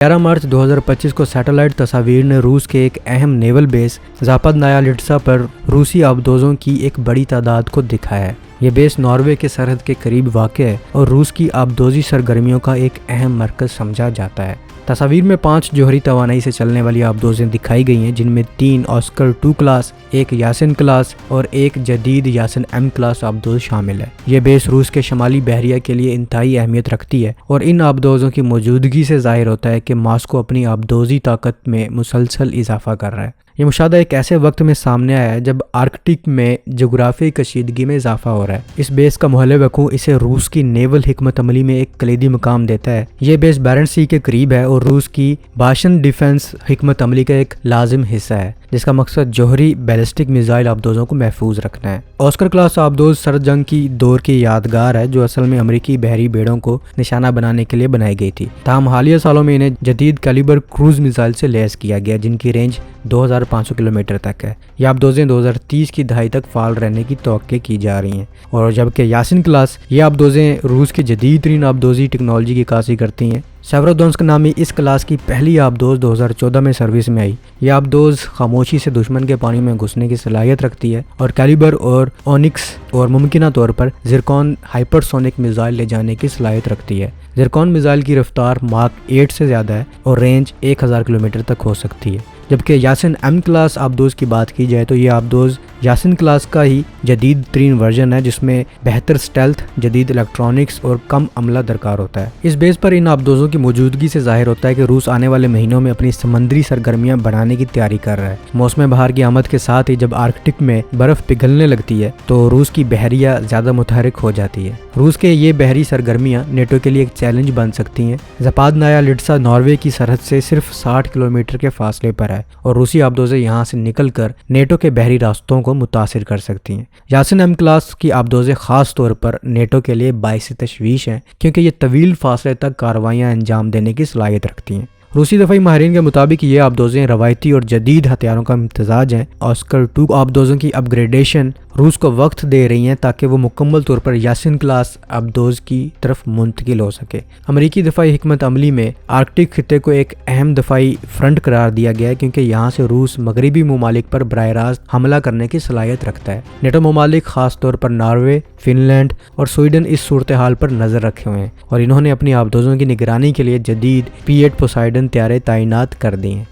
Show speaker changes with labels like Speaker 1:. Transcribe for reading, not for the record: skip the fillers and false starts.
Speaker 1: 11 مارچ 2025 کو سیٹلائٹ تصاویر نے روس کے ایک اہم نیول بیس زاپادنایا لٹسا پر روسی آبدوزوں کی ایک بڑی تعداد کو دکھایا ہے۔ یہ بیس ناروے کے سرحد کے قریب واقع ہے اور روس کی آبدوزی سرگرمیوں کا ایک اہم مرکز سمجھا جاتا ہے۔ تصاویر میں 5 جوہری توانائی سے چلنے والی آبدوزیں دکھائی گئی ہیں، جن میں 3 آسکر 2 کلاس، 1 یاسین کلاس اور 1 جدید یاسین ایم کلاس آبدوز شامل ہے۔ یہ بیس روس کے شمالی بحریہ کے لیے انتہائی اہمیت رکھتی ہے اور ان آبدوزوں کی موجودگی سے ظاہر ہوتا ہے کہ ماسکو اپنی آبدوزی طاقت میں مسلسل اضافہ کر رہا ہے۔ یہ مشاہدہ ایک ایسے وقت میں سامنے آیا ہے جب آرکٹک میں جغرافیائی کشیدگی میں اضافہ ہو رہا ہے۔ اس بیس کا محل وقوع اسے روس کی نیول حکمت عملی میں ایک کلیدی مقام دیتا ہے۔ یہ بیس بیرنٹ سی کے قریب ہے اور روس کی باشن ڈیفنس حکمت عملی کا ایک لازم حصہ ہے، جس کا مقصد جوہری بیلسٹک میزائل آبدوزوں کو محفوظ رکھنا ہے۔ آسکر کلاس آبدوز سرد جنگ کی دور کی یادگار ہے، جو اصل میں امریکی بحری بیڑوں کو نشانہ بنانے کے لیے بنائی گئی تھی۔ تاہم حالیہ سالوں میں انہیں جدید کیلیبر کروز میزائل سے لیس کیا گیا، جن کی رینج 2500 کلومیٹر تک ہے۔ یہ آبدوزیں 2030 کی دہائی تک فعال رہنے کی توقع کی جا رہی ہیں، اور جبکہ یاسین کلاس یہ آبدوزیں روس کی جدید ترین آبدوزی ٹیکنالوجی کی عکاسی کرتی ہیں۔ سیورودونسک نامی اس کلاس کی پہلی آبدوز 2014 میں سروس میں آئی۔ یہ آبدوز خاموشی سے دشمن کے پانی میں گھسنے کی صلاحیت رکھتی ہے اور کیلیبر اور اونکس اور ممکنہ طور پر زرکون ہائپرسونک میزائل لے جانے کی صلاحیت رکھتی ہے۔ زرکون میزائل کی رفتار ماک 8 سے زیادہ ہے اور رینج 1000 کلومیٹر تک ہو سکتی ہے۔ جبکہ یاسین ایم کلاس آبدوز کی بات کی جائے تو یہ آبدوز یاسین کلاس کا ہی جدید ترین ورژن ہے، جس میں بہتر سٹیلتھ، جدید الیکٹرانکس اور کم عملہ درکار ہوتا ہے۔ اس بیس پر ان آبدوزوں کی موجودگی سے ظاہر ہوتا ہے کہ روس آنے والے مہینوں میں اپنی سمندری سرگرمیاں بڑھانے کی تیاری کر رہا ہے۔ موسم بہار کی آمد کے ساتھ ہی جب آرکٹک میں برف پگھلنے لگتی ہے تو روس کی بحریہ زیادہ متحرک ہو جاتی ہے۔ روس کے یہ بحری سرگرمیاں نیٹو کے لیے ایک چیلنج بن سکتی ہیں۔ زاپادنایا لٹسا ناروے کی سرحد سے صرف 60 کلومیٹر کے فاصلے پر ہے اور روسی آبدوزیں یہاں سے نکل کر نیٹو کے بحری راستوں کو متاثر کر سکتی ہیں۔ یاسین ایم کلاس کی آبدوزیں خاص طور پر نیٹو کے لیے باعث تشویش ہیں، کیونکہ یہ طویل فاصلے تک کارروائیاں انجام دینے کی صلاحیت رکھتی ہیں۔ روسی دفاعی ماہرین کے مطابق یہ آبدوزیں روایتی اور جدید ہتھیاروں کا امتزاج ہیں۔ آسکر 2 آبدوزوں کی اپ گریڈیشن روس کو وقت دے رہی ہیں تاکہ وہ مکمل طور پر یاسین کلاس آبدوز کی طرف منتقل ہو سکے۔ امریکی دفاعی حکمت عملی میں آرکٹک خطے کو ایک اہم دفاعی فرنٹ قرار دیا گیا ہے، کیونکہ یہاں سے روس مغربی ممالک پر براہ راست حملہ کرنے کی صلاحیت رکھتا ہے۔ نیٹو ممالک خاص طور پر ناروے، فن لینڈ اور سویڈن اس صورتحال پر نظر رکھے ہوئے ہیں اور انہوں نے اپنی آبدوزوں کی نگرانی کے لیے جدید P-8 پوسائیڈن طیارے تعینات کر دی ہیں۔